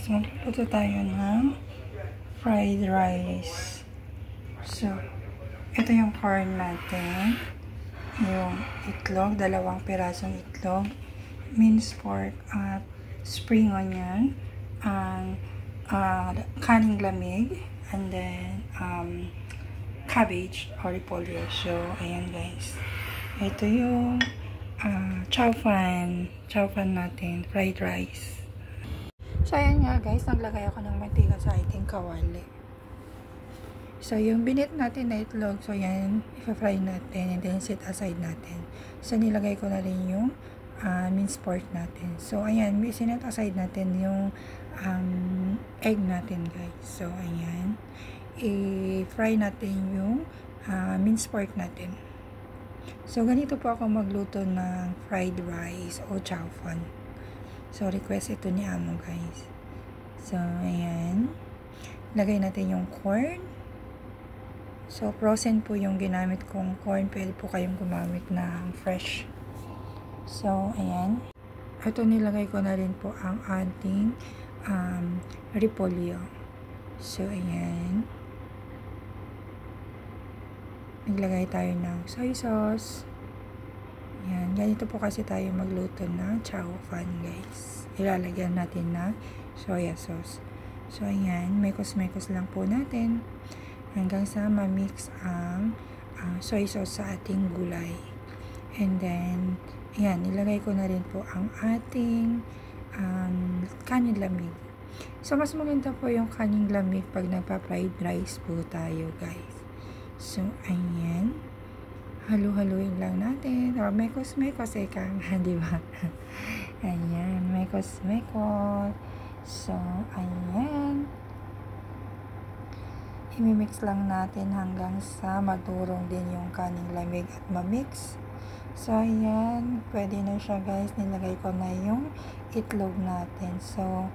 guys, magluto tayo ng fried rice. So, ito yung corn natin. Yung itlog, 2 pirasong itlog, minced pork at spring onion, and kaning lamig, and then cabbage or repolyo. So, ayan guys. Ito yung chow fan natin, fried rice. So, ayan nga guys, naglagay ako ng mantika sa ating kawali. So, yung binit natin na itlog, so yan, i-fry natin and then set aside natin. So, nilagay ko na rin yung minced pork natin. So, ayan, sinet aside natin yung egg natin guys. So, ayan, i-fry natin yung minced pork natin. So, ganito po ako magluto ng fried rice o chow fan. So, request ito ni Amo, guys. So, ayan. Lagay natin yung corn. So, frozen po yung ginamit kong corn. Pwede po kayong gumamit ng fresh. So, ayan. Ito, nilagay ko na rin po ang ating repolyo. So, ayan. Naglagay tayo ng soy sauce. Yan, ganito po kasi tayo magluto ng chow fan guys. Ilalagyan natin na soya sauce. So, ayan, mekos-mekos lang po natin hanggang sa ma-mix ang soy sauce sa ating gulay. And then, ayan, nilagay ko na rin po ang ating kanin lamig. So, mas maganda po yung kanin lamig pag nagpa-fried rice po tayo guys. So, ayan. Halu-haluin lang natin. O, mekos-mekos kang, di ba? Ayan, mekos-mekos. So, ayan. I-mix lang natin hanggang sa madurong din yung kaning lamig at ma-mix. So, ayan. Pwede na siya, guys. Nilagay ko na yung itlog natin. So,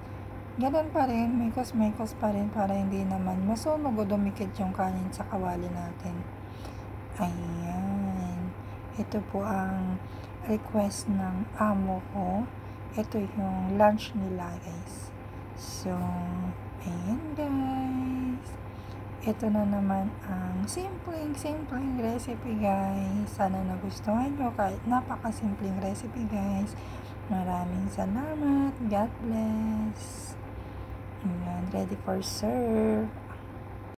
ganun pa rin. Mekos-mekos pa rin para hindi naman masunog o dumikit yung kanin sa kawali natin. Ayan. Ito po ang request ng amo ko. Ito yung lunch nila guys. So, ayan guys. Ito na naman ang simpleng recipe guys. Sana nagustuhan nyo kahit napakasimpleng recipe guys. Maraming salamat. God bless. Ayan, ready for serve.